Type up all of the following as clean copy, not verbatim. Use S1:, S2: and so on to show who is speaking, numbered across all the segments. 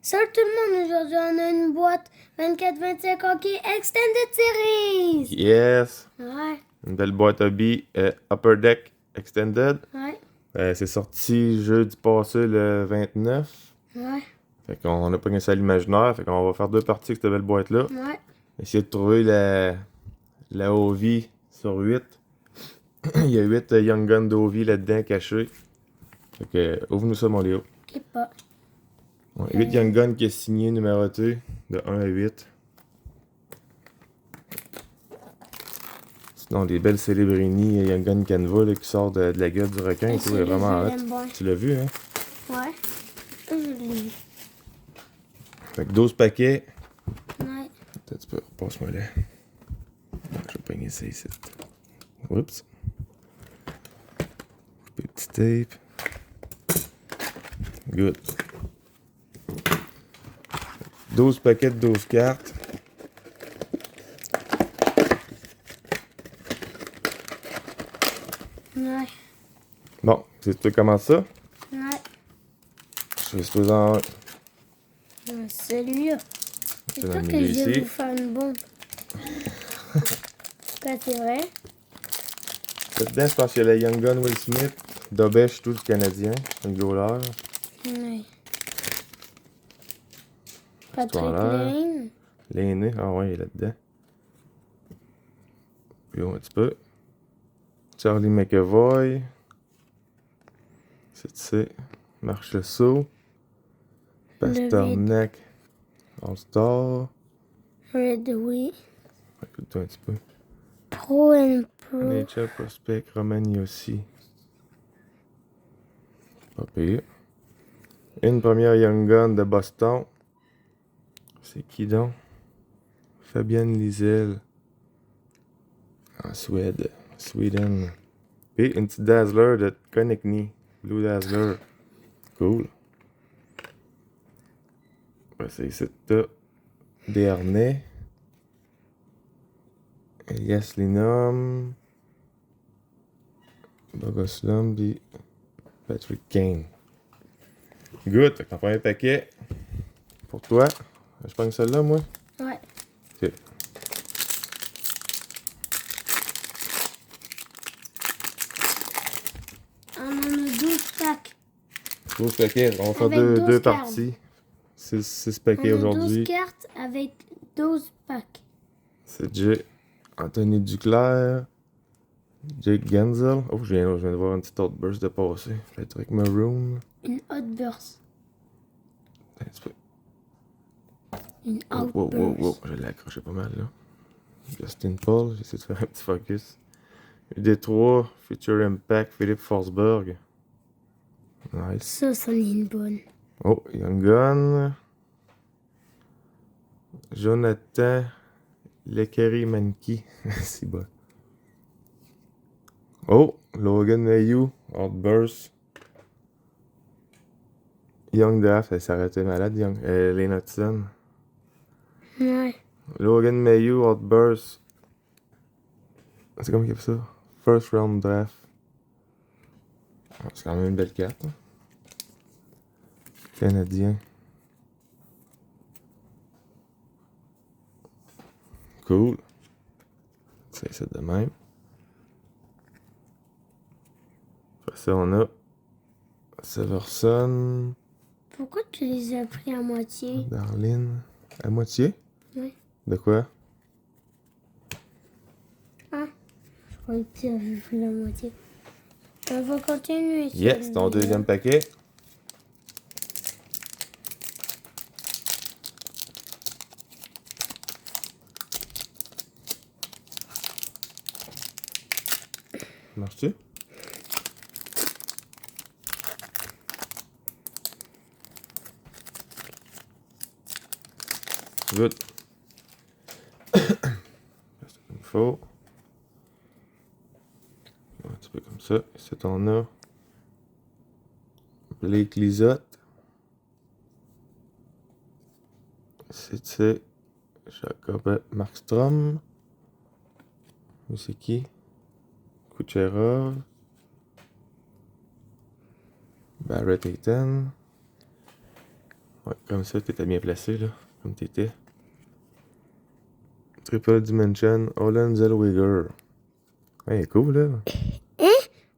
S1: Salut tout le monde, aujourd'hui on a une boîte 24-25 hockey Extended Series!
S2: Yes!
S1: Ouais,
S2: Une belle boîte à billes Upper Deck Extended.
S1: ouais,
S2: C'est sorti jeudi passé le 29.
S1: ouais,
S2: Fait qu'on a pris ça à l'imaginaire. Fait qu'on va faire 2 parties avec cette belle boîte-là.
S1: ouais.
S2: Essayer de trouver la OV sur 8. Il y a 8 Young Guns d'OV là-dedans cachés. Fait que ouvre-nous ça, mon Léo.
S1: Ok, pas.
S2: Ouais, 8 Young Guns qui est signé, numéroté, de 1 à 8. Sinon, des belles Celebrini et Young Gun Canva là, qui sortent de la gueule du requin et tout. C'est vraiment hot. Tu l'as vu, hein?
S1: Ouais, je l'ai vu.
S2: Fait que 12 paquets.
S1: Ouais.
S2: Attends, tu peux, repasse-moi là. Je vais pogner ça ici. Oups. Petit tape. Good. 12 paquets de 12 cartes.
S1: Ouais.
S2: Bon, tu sais comment ça?
S1: Ouais.
S2: Je vais se en.
S1: Celui-là. C'est
S2: dans
S1: sûr
S2: le
S1: que
S2: milieu
S1: je vais
S2: ici.
S1: vous faire une bombe. Quoi, c'est vrai?
S2: Là-dedans, je pense qu'il y a la Young Gun Will Smith, Dobesh, tout du Canadien, un goaler.
S1: Ouais. Patrick
S2: Toilette.
S1: Lane.
S2: L'aîné, ah ouais, il est là-dedans. Puis un petit peu. Charlie McAvoy. C'est Marche le saut. Pasternak. All-Star.
S1: Red Wii.
S2: Écoute-toi un petit peu.
S1: Pro and Pro.
S2: Nature Prospect, Romani aussi. Pas pire. Une première Young Gun de Boston. C'est qui donc? Fabienne Lisel. En Suède. Sweden. Et une petite Dazzler de Konechny. Blue Dazzler. Cool. C'est ici, t'as Desharnais. Elias Linum. Bogoslum, puis Patrick Kane. Good, fait que ton premier paquet. Pour toi. Je prends celle-là, moi.
S1: Ouais.
S2: Ok.
S1: On en a 12 packs.
S2: 12 paquets. On va faire
S1: Avec
S2: deux
S1: 12
S2: parties. 6 paquets
S1: On a 12
S2: aujourd'hui.
S1: cartes avec 12 packs.
S2: C'est J. Anthony Duclair. Jake Genzel. Oh, je viens de voir une petite autre burst de passer. Patrick Maroon.
S1: Une hot burst.
S2: Un petit peu.
S1: Une
S2: Oh,
S1: hot burst.
S2: wow. Je l'ai accroché pas mal, là. Justin Paul. J'essaie de faire un petit focus. D3. Future Impact. Philippe Forsberg. Nice.
S1: Ça, c'en est une bonne.
S2: Oh, Young Gun. Jonathan Lekery Manki. C'est bon. Oh, Logan Mayhew. Outburst. Young Draft, elle s'est arrêtée malade, Young. Lena Hudson.
S1: Ouais.
S2: Logan Mayhew, Outburst. C'est comment qu'il y a ça? First round draft. Ah, c'est quand même une belle carte. Hein? Canadien. Cool. C'est de même. Après ça, on a Severson.
S1: Pourquoi tu les as pris à moitié?
S2: Darlene. À moitié?
S1: Oui.
S2: De quoi?
S1: Ah, je croyais que tu avais pris la moitié. On va continuer.
S2: Yes, ton deuxième paquet. Marche-tu? Good. C'est comme il faut. Un petit peu comme ça. Ici, on a Blake Lizotte. C'est Jacob Markstrom. Mais c'est qui? Kucherov. Barrett Hayton. Ouais, comme ça, t'étais bien placé, là. Comme t'étais. Triple Dimension, Holland Zellweger. Ouais, cool, là.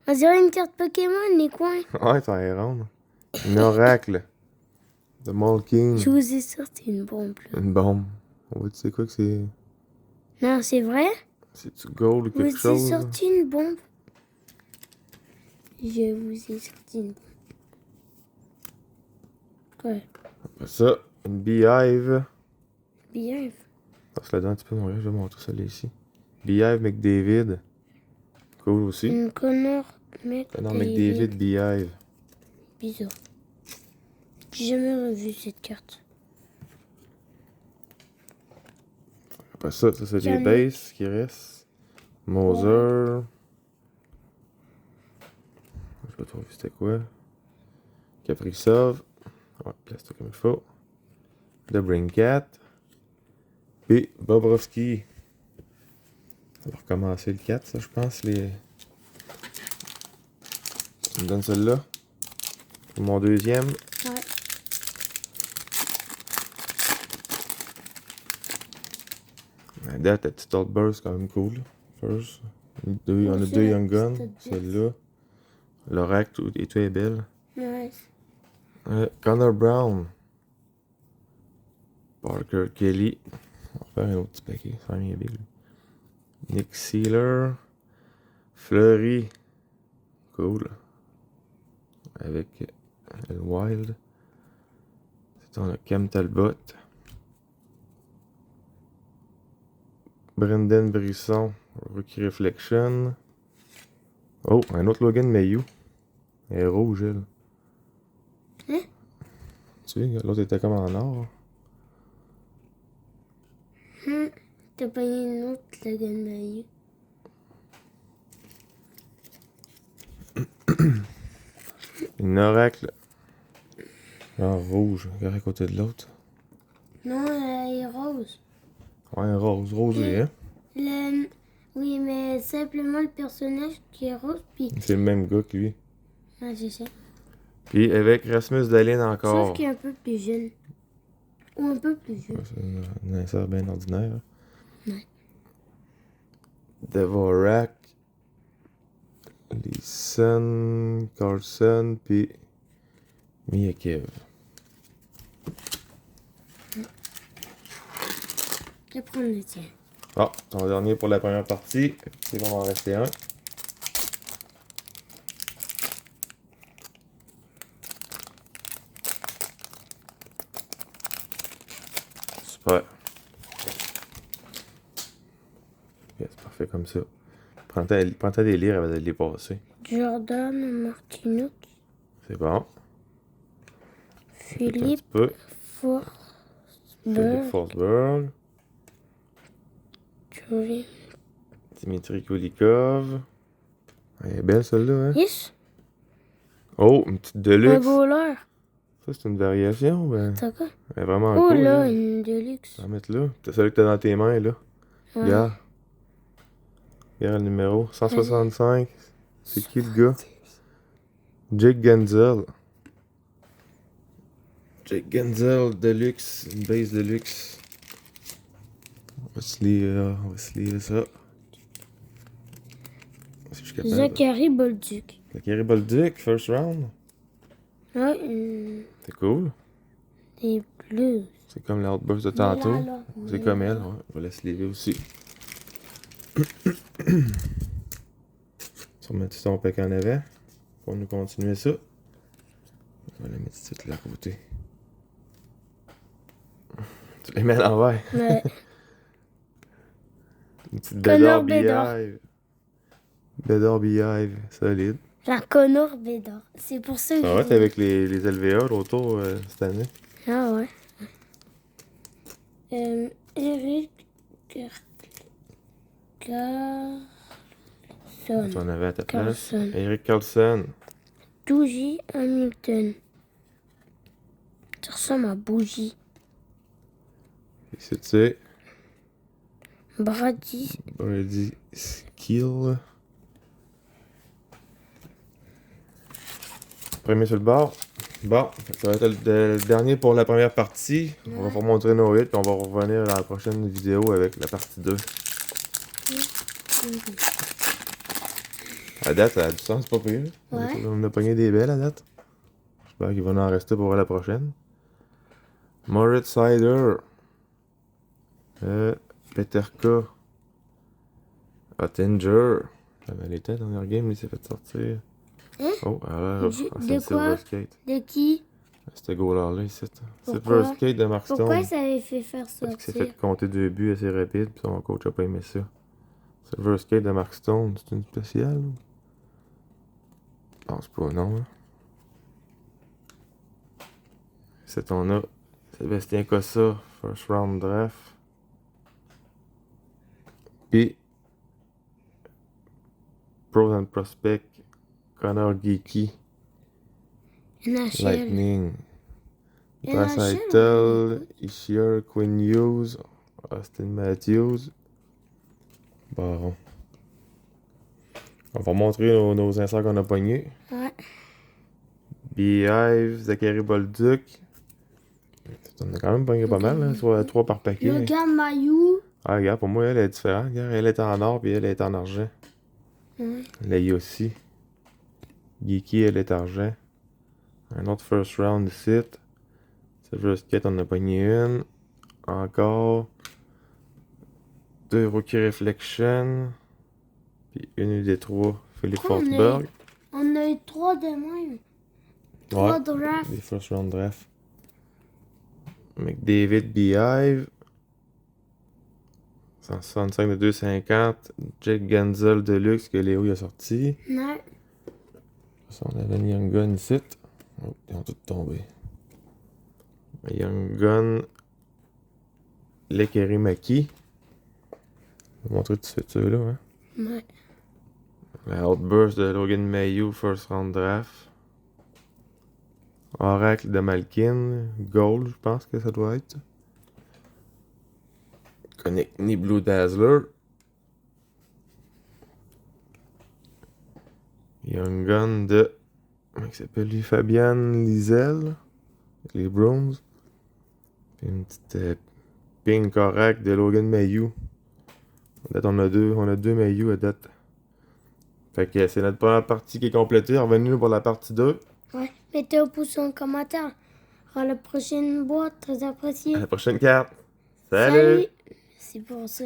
S1: On dirait une carte Pokémon, les coins.
S2: Ouais, ça est rond. Une oracle. De Molking.
S1: Je vous ai sorti une bombe. Là.
S2: Une bombe. On va, tu sais quoi que c'est.
S1: Non, c'est vrai?
S2: C'est-tu gold ou
S1: Je
S2: quelque
S1: vous ai
S2: chose?
S1: sorti une bombe. Je vous ai sorti une bombe. Quoi?
S2: Après ça, une Beehive.
S1: Bien.
S2: Passe là-dedans un petit peu, mon gars, je vais montrer ça là ici. Beehive McDavid. Cool aussi.
S1: Une Connor
S2: Non,
S1: McDavid.
S2: McDavid Beehive.
S1: Bizarre. J'ai jamais revu cette carte.
S2: Après ça, c'est les
S1: Jamais.
S2: bases qui restent. Moser. Je sais pas trop c'était quoi. Kaprizov. Ouais, place ça comme il faut. The Brinkat. Puis Bobrovski. On va recommencer le 4, ça, je pense. Tu me donnes celle-là. Pour mon deuxième.
S1: Ouais.
S2: La date, la petite Outburst, quand même cool. First. On a deux Young Guns. Celle-là. L'Oracle et tout est belle.
S1: Ouais.
S2: Connor Brown. Parker Kelly. On va faire un autre petit paquet. Ça va bien big. Nick Sealer. Fleury. Cool. Avec le Wild. C'est on a Cam Talbot. Brendan Brisson. Rookie Reflection. Oh, un autre Logan Mayhew. Elle est rouge, elle.
S1: Hein?
S2: Tu sais, l'autre était comme en or.
S1: T'as pas une autre Logan Mayhew.
S2: Une oracle. En rouge, regarde à côté de l'autre.
S1: Non, elle est rose.
S2: Ouais, un rose, rosé, hein.
S1: Oui, mais simplement le personnage qui est rose, puis...
S2: C'est le même gars que lui.
S1: Ah, c'est ça.
S2: Puis avec Rasmus Dahlin encore.
S1: Sauf qu'il est un peu plus jeune. Ou un peu plus jeune.
S2: Ouais, c'est un insert bien ordinaire.
S1: Ouais.
S2: Dvorak. Leeson, Carlson, puis Miyakev.
S1: Je vais prendre le tien.
S2: Ah, ton dernier pour la première partie. C'est bon, on va en rester un. Super. Yeah, c'est parfait comme ça. Prends-toi des livres avant de les passer.
S1: Jordan Martinook.
S2: C'est bon.
S1: Philippe
S2: Peu.
S1: Forsberg.
S2: Forsberg.
S1: Jolie.
S2: Dimitri Kulikov. Elle est belle celle-là, hein?
S1: Yes.
S2: Oh, une petite
S1: Un
S2: Deluxe.
S1: goaler.
S2: Ça, c'est une variation, ben.
S1: T'as quoi?
S2: Elle est vraiment
S1: Oh
S2: cool.
S1: là, une Deluxe.
S2: On va mettre là. C'est celui que t'as dans tes mains, là.
S1: Ouais.
S2: Regarde. Regarde le numéro. 165. C'est qui le gars? Jake Genzel. Jake Genzel, Deluxe. Une base Deluxe. On va se lire ça. Si je suis capable.
S1: Zachary Bolduc.
S2: Zachary Bolduc, first round.
S1: Ouais,
S2: C'est cool.
S1: des bleus.
S2: C'est comme l'outburst de tantôt.
S1: Là.
S2: C'est comme elle, ouais. On va la se lever aussi. On va mettre son pack en avant. Pour nous continuer ça. On va la mettre ici de la côté. Tu les mets à l'envers.
S1: Ouais.
S2: Une petite
S1: Connor
S2: Bédard
S1: Bédard.
S2: Beehive. Bédard Beehive, solide.
S1: Genre Connor Bédard. C'est pour ça que
S2: Ça va être avec les LVA autour cette année.
S1: Ah ouais. Eric Carlson.
S2: Tu en avais à ta place.
S1: Carlson.
S2: Eric Carlson.
S1: Dougie Hamilton. Ça ressemble à Bougie.
S2: Ici, tu sais.
S1: Brady.
S2: Brady Skill. Premier sur le bord. Bon, fait que ça va être le dernier pour la première partie. On va vous montrer nos hits, puis on va revenir dans la prochaine vidéo avec la partie 2. À date, ça a du sens, pas pire.
S1: Ouais.
S2: On a pogné des belles à date. J'espère qu'il va en rester pour la prochaine. Moritz Sider. Peterka. Ottinger. J'avais les têtes dans leur game, il s'est fait sortir.
S1: Hein?
S2: Oh, alors,
S1: De
S2: c'est
S1: quoi?
S2: le Silver Skate.
S1: De qui?
S2: C'était goaler-là ici.
S1: Pourquoi?
S2: Silver Skate de Mark
S1: Pourquoi
S2: Stone.
S1: ça avait fait faire
S2: Parce qu'il s'est
S1: sortir?
S2: fait compter 2 buts assez rapide, puis son coach a pas aimé ça. Silver Skate de Mark Stone, c'est une spéciale? Je pense pas, non. Hein. C'est on a Sébastien Cossa, first round draft. Puis Pros and Prospect, Connor Geeky,
S1: NHL.
S2: Lightning.
S1: NHL,
S2: Draisaitl, Ishier, Quinn Hughes, Austin Matthews. Bon. On va montrer nos inserts qu'on a pognés.
S1: Ouais.
S2: Beehive, Zachary Bolduc. On a quand même pogné pas mal, hein, soit 3 par paquet.
S1: Logan Mayou.
S2: Ah, regarde, pour moi, elle est différente. Regarde, elle est en or, puis elle est en argent.
S1: Ouais.
S2: Là aussi. Geeky, elle est argent. Un autre first round ici. Silver Skate, on a pogné une. Encore. 2 Rookie Reflection. Puis une des 3, Philippe
S1: Oh,
S2: Forsberg.
S1: On a eu 3 de même. 3 drafts.
S2: Des first round draft. McDavid Beehive. 165 de 250. Jake Genzel Deluxe que Léo il a sorti.
S1: Ouais.
S2: Ça, on avait une Young Gun ici. Oh, ils ont tous tombé. Young Gun. Lekeri Maki. Je vais montrer tout de suite ceux-là. Hein.
S1: Ouais.
S2: La Outburst de Logan Mayhew, first round draft. Oracle de Malkin. Gold, je pense que ça doit être. Konechny Blue Dazzler. Young Gun de. Comment il s'appelle lui? Fabian Lizel. Avec les Browns. Puis une petite ping correct de Logan Mayhew. À date, on a deux Mayhew à date. Fait que c'est notre première partie qui est complétée. Revenez-nous pour la partie 2.
S1: Ouais. Mettez au pouce en commentaire. À la prochaine boîte, très apprécié.
S2: À la prochaine carte. Salut!
S1: Merci pour ça.